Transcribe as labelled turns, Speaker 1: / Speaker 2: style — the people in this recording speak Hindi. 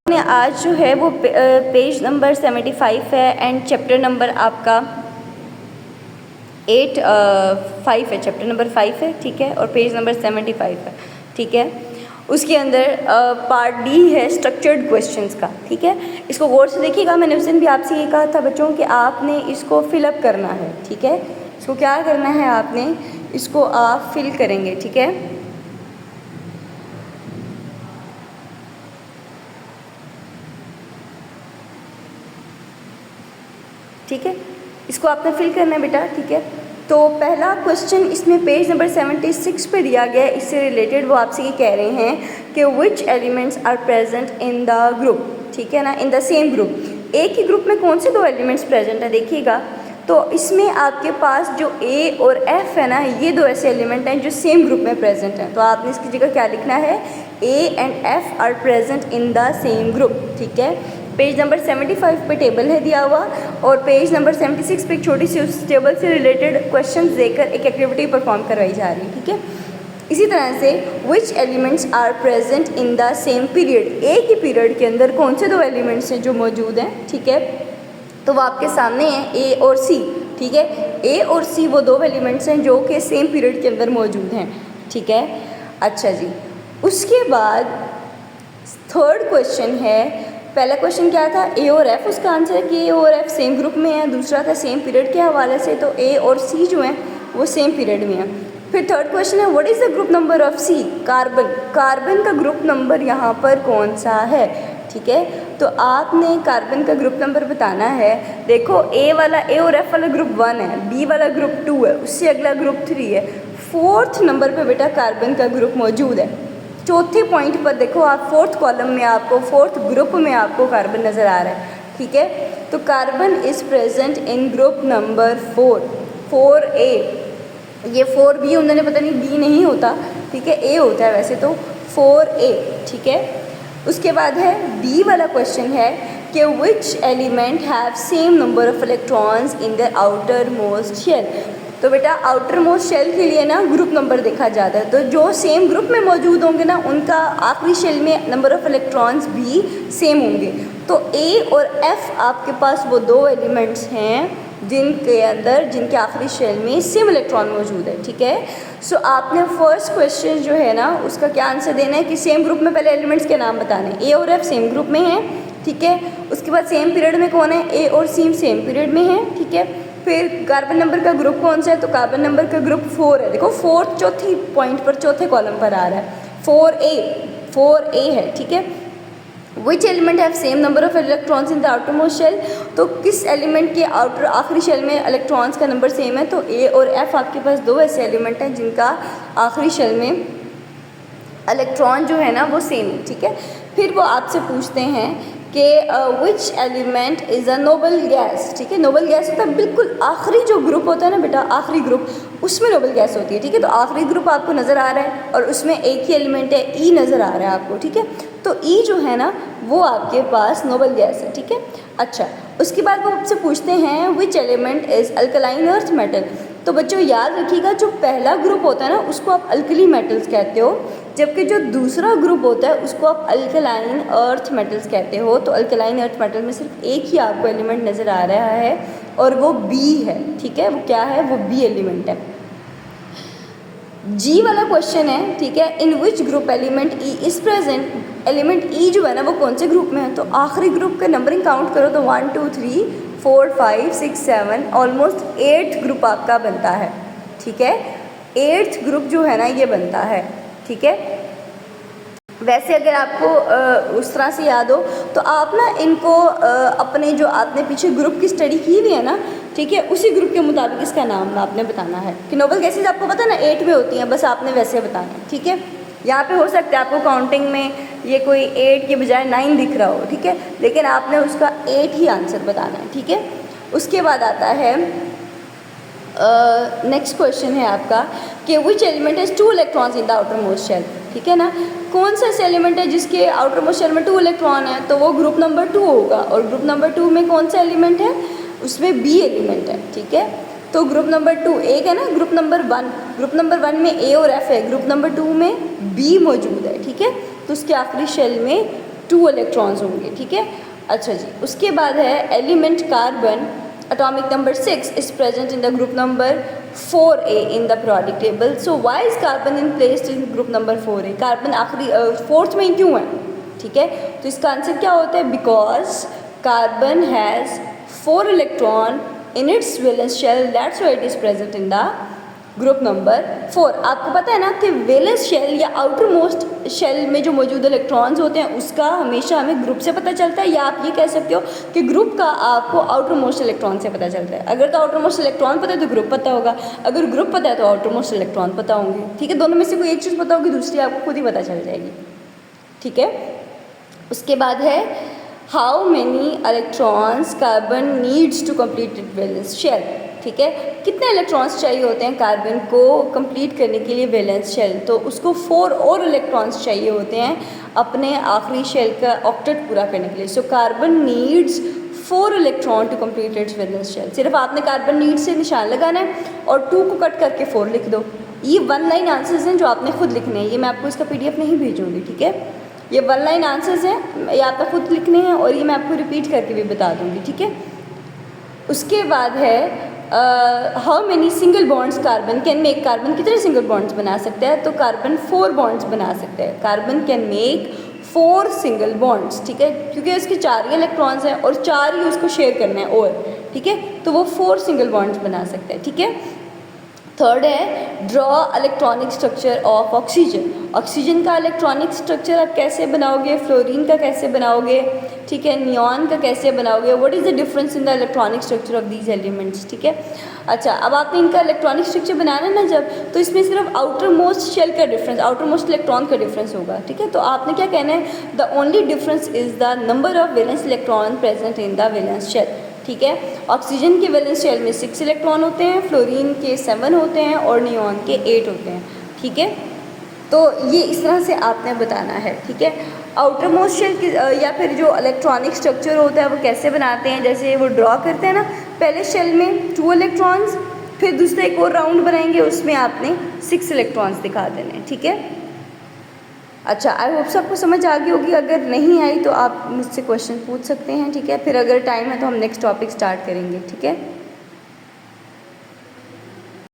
Speaker 1: ने आज जो है वो पेज नंबर 75 है एंड चैप्टर नंबर आपका 5 है, चैप्टर नंबर 5 है, ठीक है, और पेज नंबर 75 है, ठीक है। उसके अंदर पार्ट डी है स्ट्रक्चर्ड क्वेश्चंस का, ठीक है। इसको गौर से देखिएगा। मैंने उस दिन भी आपसे ये कहा था बच्चों कि आपने इसको फिलअप करना है, ठीक है। इसको क्या करना है, आपने इसको आप फिल करेंगे, ठीक है। ठीक है, इसको आपने फिल करना है बेटा, ठीक है। तो पहला क्वेश्चन इसमें पेज नंबर 76 पे दिया गया है। इससे रिलेटेड वो आपसे ये कह रहे हैं कि which elements are present in the group, ठीक है ना, इन द सेम ग्रुप। एक ही ग्रुप में कौन से दो एलिमेंट्स प्रेजेंट है, देखिएगा। तो इसमें आपके पास जो ए और एफ है ना, ये दो ऐसे एलिमेंट हैं जो सेम ग्रुप में प्रेजेंट हैं। तो आपने इसकी जगह क्या लिखना है, A and F R present in the same group, ठीक है। पेज नंबर 75 पे टेबल है दिया हुआ, और पेज नंबर 76 पे एक छोटी सी उस टेबल से रिलेटेड क्वेश्चंस देकर एक एक्टिविटी परफॉर्म करवाई जा रही है, ठीक है। इसी तरह से which elements are present in the same period, एक ही पीरियड के अंदर कौन से दो एलिमेंट्स हैं जो मौजूद हैं, ठीक है। तो वो आपके सामने हैं ए और सी, ठीक है। ए और सी वो दो एलिमेंट्स हैं जो कि सेम पीरियड के अंदर मौजूद हैं, ठीक है। अच्छा जी, उसके बाद थर्ड क्वेश्चन है। पहला क्वेश्चन क्या था, ए और एफ, उसका आंसर है कि ए और एफ सेम ग्रुप में है। दूसरा था सेम पीरियड के हवाले से, तो ए और सी जो हैं वो सेम पीरियड में है। फिर थर्ड क्वेश्चन है what is the group number of C, carbon. Carbon का ग्रुप नंबर यहाँ पर कौन सा है, ठीक है। तो आपने कार्बन का ग्रुप नंबर बताना है। देखो ए और एफ वाला ग्रुप 1 है, बी वाला ग्रुप 2 है, उससे अगला ग्रुप 3 है, फोर्थ नंबर पे बेटा कार्बन का ग्रुप मौजूद है। चौथे पॉइंट पर देखो आप, फोर्थ कॉलम में आपको, फोर्थ ग्रुप में आपको कार्बन नज़र आ रहा है, ठीक है। तो carbon is present in group number 4A। ये 4B उन्होंने पता नहीं बी नहीं होता, ठीक है, ए होता है वैसे तो, 4A, ठीक है। उसके बाद है बी वाला क्वेश्चन है कि which element have same number of electrons in the outermost shell. तो बेटा आउटर मोस्ट शेल के लिए ना ग्रुप नंबर देखा जाता है। तो जो सेम ग्रुप में मौजूद होंगे ना, उनका आखिरी शेल में नंबर ऑफ इलेक्ट्रॉन्स भी सेम होंगे। तो ए और एफ आपके पास वो दो एलिमेंट्स हैं जिनके आखिरी शेल में सेम इलेक्ट्रॉन मौजूद है, ठीक है। सो आपने फर्स्ट क्वेश्चन जो है ना, उसका क्या आंसर देना है कि सेम ग्रुप में पहले एलिमेंट्स के नाम बताने। ए और एफ सेम ग्रुप में हैं, ठीक है। उसके बाद सेम पीरियड में कौन है, ए और सी सेम पीरियड में है, ठीक है। फिर कार्बन नंबर का ग्रुप कौन सा है, तो कार्बन नंबर का ग्रुप 4 है। देखो फोर्थ चौथी पॉइंट पर, चौथे कॉलम पर आ रहा है, 4A है, ठीक है। Which element have same number of electrons in the outermost shell. तो किस एलिमेंट के आउटर आखिरी शेल में इलेक्ट्रॉन्स का नंबर सेम है, तो ए और एफ आपके पास दो ऐसे एलिमेंट हैं जिनका आखिरी शेल में इलेक्ट्रॉन जो है ना वो सेम है, ठीक है। फिर वो आपसे पूछते हैं कि which element is a noble gas, ठीक है। नोबल गैस होता है बिल्कुल आखिरी जो ग्रुप होता है ना बेटा, आखिरी ग्रुप, उसमें नोबल गैस होती है, ठीक है। तो आखिरी ग्रुप आपको नज़र आ रहा है और उसमें एक ही एलिमेंट है, ई नज़र आ रहा है आपको, ठीक है। तो ई जो है ना वो आपके पास नोबल गैस है, ठीक है। अच्छा, उसके बाद वो आपसे पूछते हैं which element is alkaline earth metal. तो बच्चों याद रखिएगा, जो पहला ग्रुप होता है ना उसको आप अल्कली मेटल्स कहते हो, जबकि जो दूसरा ग्रुप होता है उसको आप अल्कलाइन अर्थ मेटल्स कहते हो। तो अल्कलाइन अर्थ मेटल में सिर्फ एक ही आपको एलिमेंट नज़र आ रहा है और वो बी है, ठीक है। वो क्या है, वो बी एलिमेंट है। जी वाला क्वेश्चन है, ठीक है, in which group element E is present. Element E जो है ना वो कौन से ग्रुप में है, तो आखिरी ग्रुप का नंबरिंग काउंट करो तो 1 2 3 4 5 6 7 ऑलमोस्ट 8th ग्रुप आपका बनता है, ठीक है। 8th ग्रुप जो है ना ये बनता है, ठीक है। वैसे अगर आपको उस तरह से याद हो तो आप ना इनको अपने जो आपने पीछे ग्रुप की स्टडी की हुई है ना, ठीक है, उसी ग्रुप के मुताबिक इसका नाम आपने बताना है। कि नोबल गैसेज आपको पता है ना 8 में होती हैं, बस आपने वैसे बताना है, ठीक है। यहाँ पे हो सकता है आपको काउंटिंग में ये कोई 8 के बजाय 9 दिख रहा हो, ठीक है, लेकिन आपने उसका 8 ही आंसर बताना है, ठीक है। उसके बाद आता है नेक्स्ट क्वेश्चन है आपका कि which element has 2 electrons in the outermost shell, ठीक है ना। कौन सा ऐसा एलिमेंट है जिसके आउटर मोस्ट शेल में 2 इलेक्ट्रॉन है, तो वो ग्रुप नंबर 2 होगा। और ग्रुप नंबर 2 में कौन सा एलिमेंट है, उसमें बी एलिमेंट है, ठीक है। तो ग्रुप नंबर 2 एक है ना, ग्रुप नंबर 1 में ए और एफ है, ग्रुप नंबर 2 में बी मौजूद है, ठीक है। तो उसके आखिरी शेल में 2 इलेक्ट्रॉन्स होंगे, ठीक है। अच्छा जी, उसके बाद है element carbon atomic number 6 is present in the group number 4a in the periodic table. So why is carbon in placed in group number 4a? Carbon आखिरी फोर्थ में क्यों है, ठीक है। तो इसका आंसर क्या होता है, because carbon has 4 electron in its valence shell, that's why it is present in the group number 4। आपको पता है ना कि वैलेंस शेल या आउटर मोस्ट शेल में जो मौजूद इलेक्ट्रॉन्स होते हैं उसका हमेशा हमें ग्रुप से पता चलता है, या आप ये कह सकते हो कि ग्रुप का आपको आउटर मोस्ट इलेक्ट्रॉन से पता चलता है। अगर तो आउटर मोस्ट इलेक्ट्रॉन पता है तो ग्रुप पता होगा, अगर ग्रुप पता है तो आउटर मोस्ट इलेक्ट्रॉन पता होंगे, ठीक है। दोनों में से कोई एक चीज़ पता होगी, दूसरी आपको खुद ही पता चल जाएगी, ठीक है। उसके बाद है how many electrons carbon needs to complete it valence shell, ठीक है। कितने इलेक्ट्रॉन्स चाहिए होते हैं कार्बन को कंप्लीट करने के लिए वैलेंस शेल, तो उसको 4 और इलेक्ट्रॉन्स चाहिए होते हैं अपने आखिरी शेल का ऑक्टेट पूरा करने के लिए। So carbon needs 4 electron to complete its valence shell. सिर्फ आपने कार्बन नीड से निशान लगाना है और 2 को कट करके 4 लिख दो। ये 1 लाइन आंसर्स हैं जो आपने खुद लिखने हैं, ये मैं आपको इसका PDF नहीं भेजूँगी, ठीक है। ये 1 लाइन आंसर्स हैं, ये आपने खुद लिखने हैं और ये मैं आपको रिपीट करके भी बता दूँगी, ठीक है। उसके बाद है how many single bonds carbon can make, carbon कितने सिंगल बॉन्ड्स बना सकता है, तो कार्बन 4 बॉन्ड्स बना सकता है। Carbon can make 4 single bonds, ठीक है, क्योंकि उसके 4 ही इलेक्ट्रॉन्स हैं और 4 ही उसको शेयर करना है और, ठीक है, तो वो 4 सिंगल बॉन्ड्स बना सकता है, ठीक है। थर्ड है draw electronic structure of oxygen. Oxygen का इलेक्ट्रॉनिक स्ट्रक्चर आप कैसे बनाओगे, फ्लोरीन का कैसे बनाओगे, ठीक है, नियॉन का कैसे बनाओगे, what is the difference in the electronic structure of these elements, ठीक है। अच्छा, अब आपने इनका इलेक्ट्रॉनिक स्ट्रक्चर बनाना है ना जब, तो इसमें सिर्फ आउटर मोस्ट शेल का डिफरेंस, आउटर मोस्ट इलेक्ट्रॉन का डिफरेंस होगा, ठीक है। तो आपने क्या कहना है, the only difference is the number of valence electron present in the valence shell, ठीक है। ऑक्सीजन के वैलेंस शेल में 6 इलेक्ट्रॉन होते हैं, फ्लोरीन के 7 होते हैं और नियॉन के 8 होते हैं, ठीक है। तो ये इस तरह से आपने बताना है, ठीक है। आउटर मोस्ट शेल की या फिर जो इलेक्ट्रॉनिक स्ट्रक्चर होता है वो कैसे बनाते हैं, जैसे वो ड्रॉ करते हैं ना, पहले शेल में 2 इलेक्ट्रॉन्स, फिर दूसरा एक और राउंड बनाएंगे, उसमें आपने 6 इलेक्ट्रॉन्स दिखा देने, ठीक है। अच्छा, आई होप सबको समझ आ गई होगी, अगर नहीं आई तो आप मुझसे क्वेश्चन पूछ सकते हैं, ठीक है। फिर अगर टाइम है तो हम नेक्स्ट टॉपिक स्टार्ट करेंगे, ठीक है।